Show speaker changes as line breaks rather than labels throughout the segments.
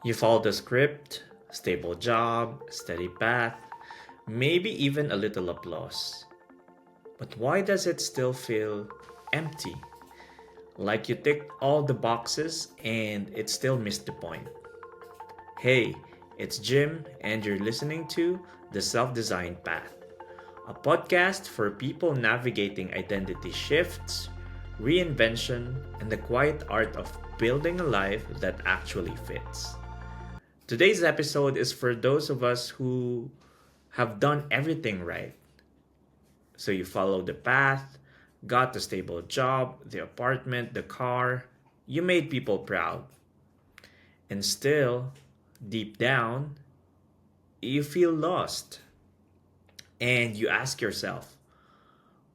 You follow the script, stable job, steady path, maybe even a little applause. But why does it still feel empty? Like you ticked all the boxes and it still missed the point. Hey, it's Jim, and you're listening to The Self Designed Path, a podcast for people navigating identity shifts, reinvention, and the quiet art of building a life that actually fits. Today's episode is for those of us who have done everything right. So you followed the path, got the stable job, the apartment, the car, you made people proud. And still, deep down, you feel lost. And you ask yourself,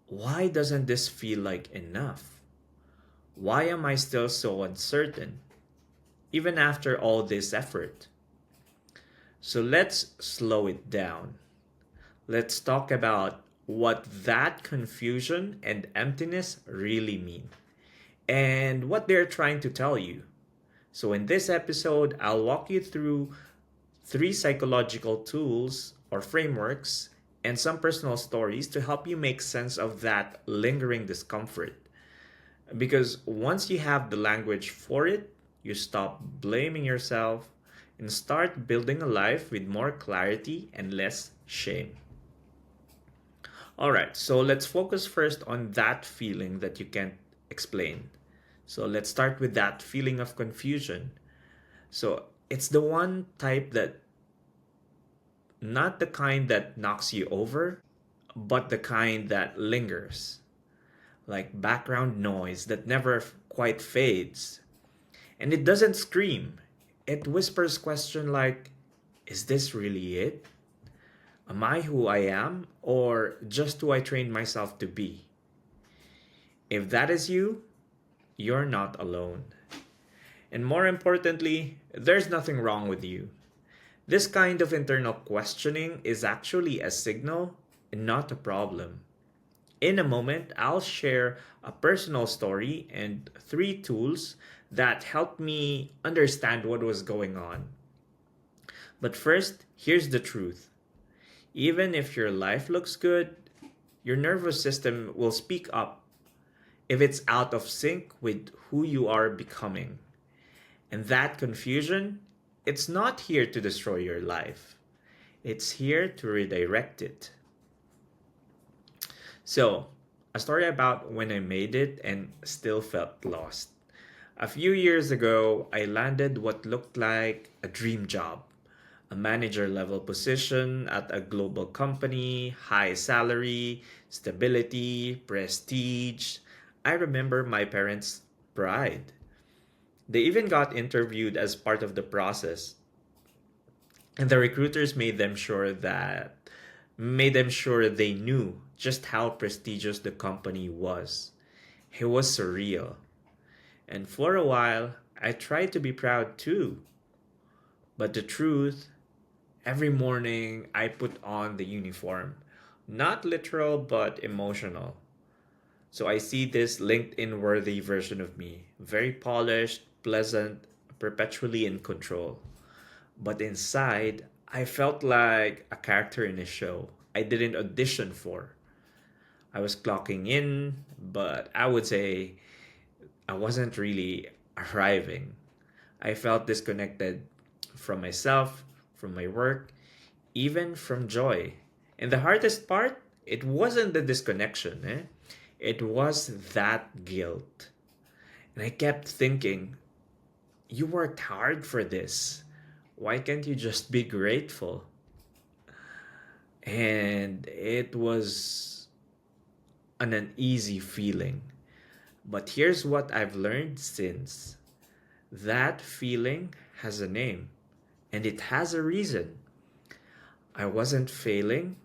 why doesn't this feel like enough? Why am I still so uncertain, even after all this effort? So let's slow it down. Let's talk about what that confusion and emptiness really mean and what they're trying to tell you. So, in this episode, I'll walk you through three psychological tools or frameworks and some personal stories to help you make sense of that lingering discomfort. Because once you have the language for it, you stop blaming yourself and start building a life with more clarity and less shame. All right, so let's focus first on that feeling that you can't explain. So let's start with that feeling of confusion. So it's the one type that, not the kind that knocks you over, but the kind that lingers, like background noise that never quite fades. And it doesn't scream, it whispers question like, is this really it? Am I who I am, or just who I trained myself to be? If that is you, you're not alone. And more importantly, there's nothing wrong with you. This kind of internal questioning is actually a signal and not a problem. In a moment, I'll share a personal story and three tools that helped me understand what was going on. But first, here's the truth. Even if your life looks good, your nervous system will speak up if it's out of sync with who you are becoming. And that confusion, it's not here to destroy your life. It's here to redirect it. So, a story about when I made it and still felt lost. A few years ago, I landed what looked like a dream job, a manager level position at a global company, high salary, stability, prestige. I remember my parents' pride. They even got interviewed as part of the process, and the recruiters made them sure they knew just how prestigious the company was. It was surreal. And for a while, I tried to be proud too. But the truth, every morning I put on the uniform. Not literal, but emotional. So I see this LinkedIn worthy version of me. Very polished, pleasant, perpetually in control. But inside, I felt like a character in a show I didn't audition for. I was clocking in, but I would say I wasn't really arriving. I felt disconnected from myself, from my work, even from joy. And the hardest part, it wasn't the disconnection, eh? It was that guilt. And I kept thinking, you worked hard for this. Why can't you just be grateful? And it was an uneasy feeling. But here's what I've learned since: that feeling has a name, and it has a reason. I wasn't failing,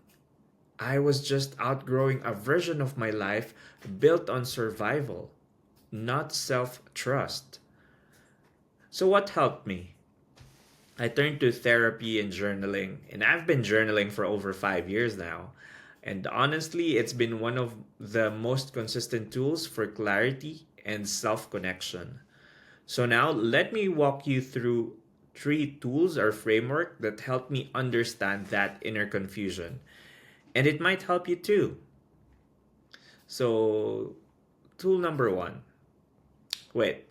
I was just outgrowing a version of my life built on survival, not self trust. So, what helped me? I turned to therapy and journaling, and I've been journaling for over 5 years now. And honestly, it's been one of the most consistent tools for clarity and self connection. So, now let me walk you through three tools or framework that help me understand that inner confusion. And it might help you too. So, tool number one. Wait,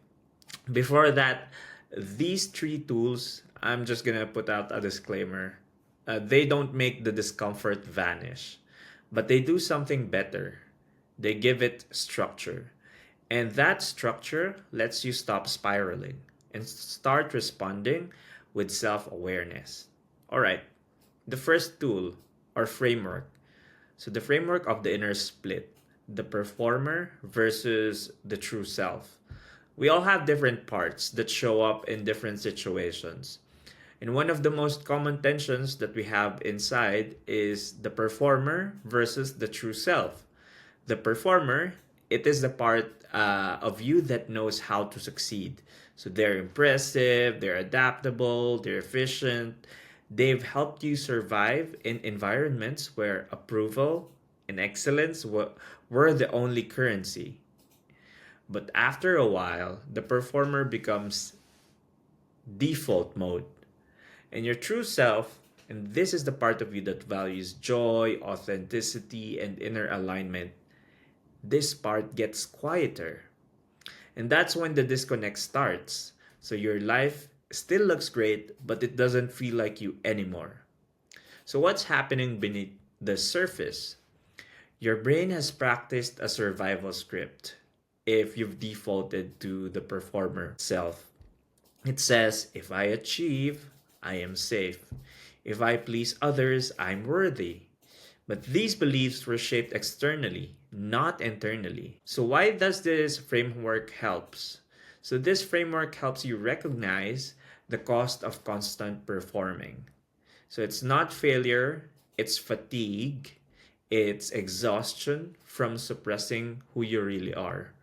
before that, these three tools, I'm just gonna put out a disclaimer. They don't make the discomfort vanish, but they do something better. They give it structure. And that structure lets you stop spiraling and start responding with self awareness. All right, the first tool or framework. So, the framework of the inner split, the performer versus the true self. We all have different parts that show up in different situations. And one of the most common tensions that we have inside is the performer versus the true self. The performer, it is the part of you that knows how to succeed. So they're impressive, they're adaptable, they're efficient. They've helped you survive in environments where approval and excellence were the only currency. But after a while, the performer becomes default mode. And your true self, and this is the part of you that values joy, authenticity, and inner alignment, this part gets quieter. And that's when the disconnect starts. So your life still looks great, but it doesn't feel like you anymore. So, what's happening beneath the surface? Your brain has practiced a survival script if you've defaulted to the performer self. It says, if I achieve, I am safe. If I please others, I'm worthy. But these beliefs were shaped externally, not internally. So why does this framework helps? So this framework helps you recognize the cost of constant performing. So it's not failure, it's fatigue, it's exhaustion from suppressing who you really are.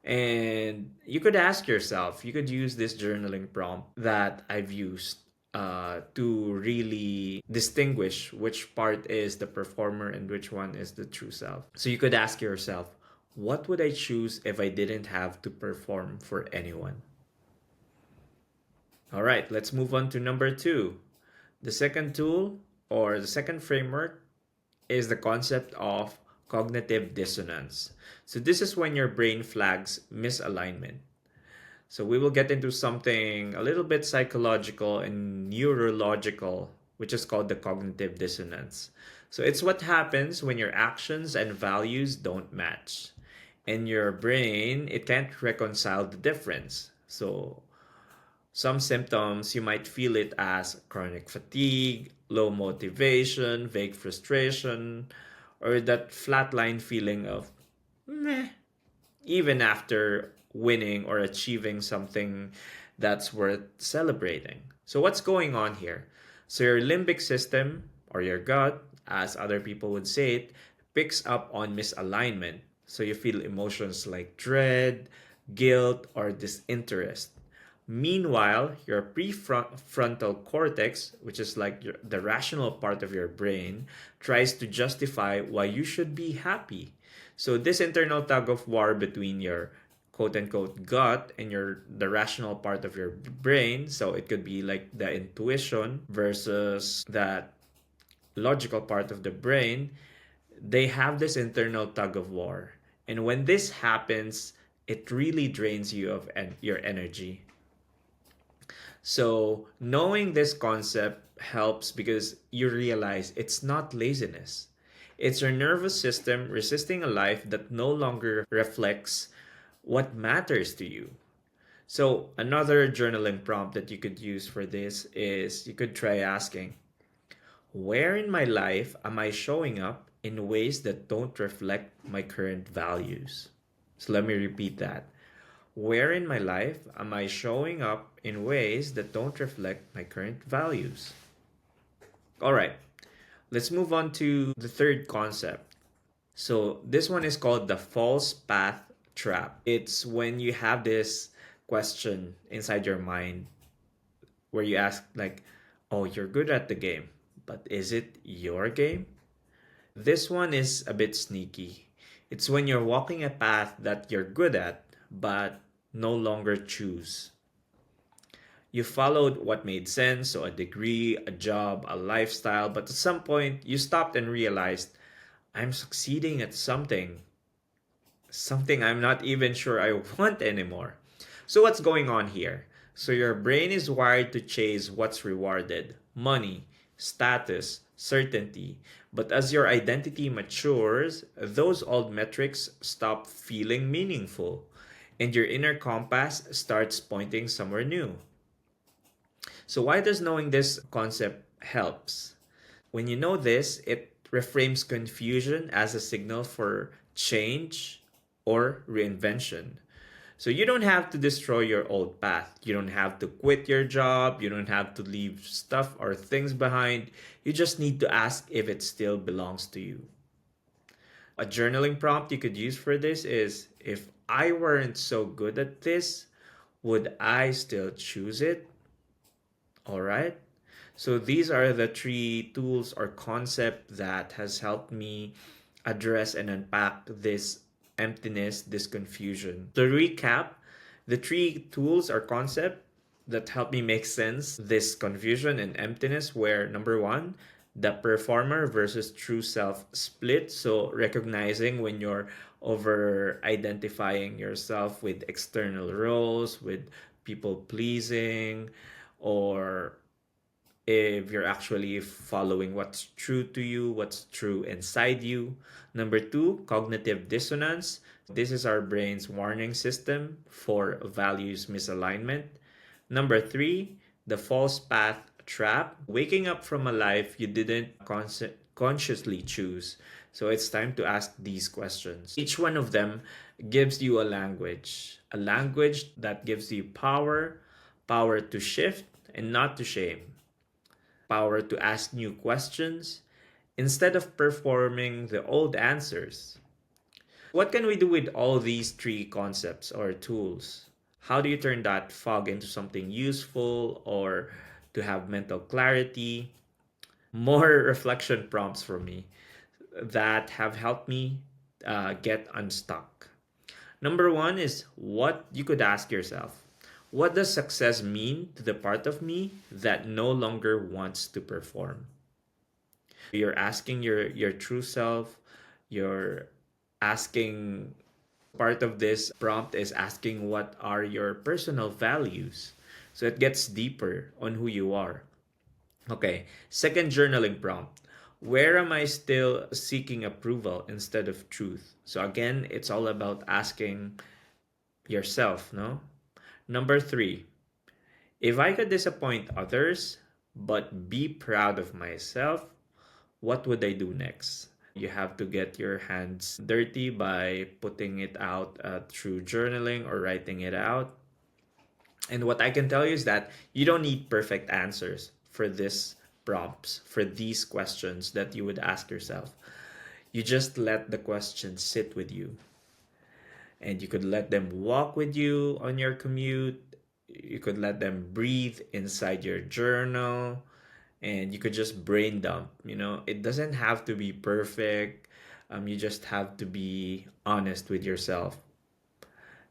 And you could ask yourself, you could use this journaling prompt that I've used to really distinguish which part is the performer and which one is the true self. So you could ask yourself, what would I choose if I didn't have to perform for anyone? All right, let's move on to number two. The second tool or the second framework is the concept of cognitive dissonance. So, this is when your brain flags misalignment. So, we will get into something a little bit psychological and neurological, which is called the cognitive dissonance. So, it's what happens when your actions and values don't match. And your brain, it can't reconcile the difference. So, some symptoms, you might feel it as chronic fatigue, low motivation, vague frustration, or that flatline feeling of meh, even after winning or achieving something that's worth celebrating. So, what's going on here? So, your limbic system, or your gut, as other people would say it, picks up on misalignment. So, you feel emotions like dread, guilt, or disinterest. Meanwhile, your prefrontal cortex, which is like the rational part of your brain, tries to justify why you should be happy. So this internal tug of war between your quote unquote gut and the rational part of your brain, so it could be like the intuition versus that logical part of the brain, they have this internal tug of war. And when this happens, it really drains you of your energy. So, knowing this concept helps because you realize it's not laziness. It's your nervous system resisting a life that no longer reflects what matters to you. So, another journaling prompt that you could use for this is you could try asking, where in my life am I showing up in ways that don't reflect my current values? So, let me repeat that. Where in my life am I showing up in ways that don't reflect my current values? All right, let's move on to the third concept. So, this one is called the false path trap. It's when you have this question inside your mind where you ask, like, oh, you're good at the game, but is it your game? This one is a bit sneaky. It's when you're walking a path that you're good at, but no longer choose. You followed what made sense, so a degree, a job, a lifestyle, but at some point you stopped and realized, I'm succeeding at something I'm not even sure I want anymore. So, what's going on here? So, your brain is wired to chase what's rewarded: money, status, certainty. But as your identity matures, those old metrics stop feeling meaningful, and your inner compass starts pointing somewhere new. So, why does knowing this concept helps? When you know this, it reframes confusion as a signal for change or reinvention. So you don't have to destroy your old path. You don't have to quit your job. You don't have to leave stuff or things behind. You just need to ask if it still belongs to you. A journaling prompt you could use for this is, if I weren't so good at this, would I still choose it? All right. So these are the three tools or concept that has helped me address and unpack this emptiness, this confusion. To recap, the three tools or concept that help me make sense this confusion and emptiness were: number one, the performer versus true self split. So recognizing when you're over identifying yourself with external roles, with people pleasing, or if you're actually following what's true to you, what's true inside you. Number two, cognitive dissonance. This is our brain's warning system for values misalignment. Number three, the false path trap. Waking up from a life you didn't consciously choose. So it's time to ask these questions. Each one of them gives you a language that gives you power, power to shift and not to shame, power to ask new questions instead of performing the old answers. What can we do with all these three concepts or tools? How do you turn that fog into something useful or to have mental clarity? More reflection prompts for me that have helped me get unstuck. Number one is what you could ask yourself: what does success mean to the part of me that no longer wants to perform? You're asking your true self, you're asking, part of this prompt is asking what are your personal values. So it gets deeper on who you are. Okay, second journaling prompt. Where am I still seeking approval instead of truth? So again, it's all about asking yourself, no? Number three, if I could disappoint others but be proud of myself, what would I do next? You have to get your hands dirty by putting it out through journaling or writing it out. And what I can tell you is that you don't need perfect answers for this prompts, for these questions that you would ask yourself. You just let the questions sit with you. And you could let them walk with you on your commute. You could let them breathe inside your journal, and you could just brain dump. It doesn't have to be perfect. You just have to be honest with yourself.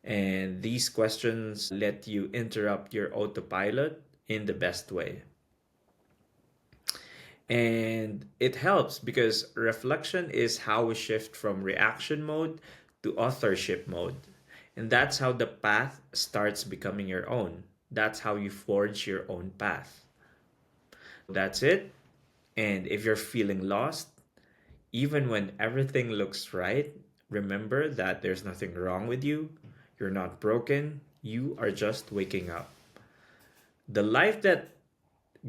And these questions let you interrupt your autopilot in the best way. And it helps because reflection is how we shift from reaction mode to authorship mode. And that's how the path starts becoming your own. That's how you forge your own path. That's it. And if you're feeling lost, even when everything looks right, remember that there's nothing wrong with you. You're not broken. You are just waking up. The life that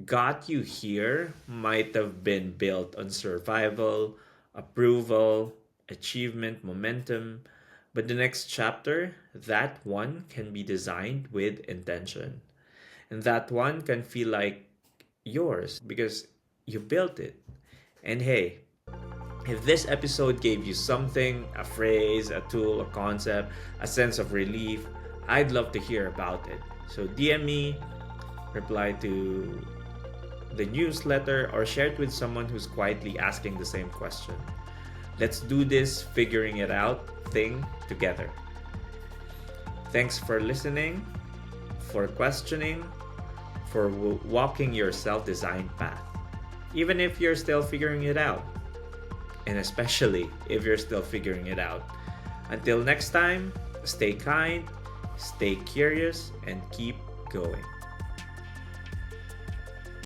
got you here might have been built on survival, approval, achievement, momentum. But the next chapter, that one can be designed with intention. And that one can feel like yours because you built it. And hey, if this episode gave you something, a phrase, a tool, a concept, a sense of relief, I'd love to hear about it. So DM me, reply to the newsletter, or share it with someone who's quietly asking the same question. Let's do this figuring it out thing together. Thanks for listening, for questioning, for walking your self designed path, even if you're still figuring it out. And especially if you're still figuring it out. Until next time, stay kind, stay curious, and keep going.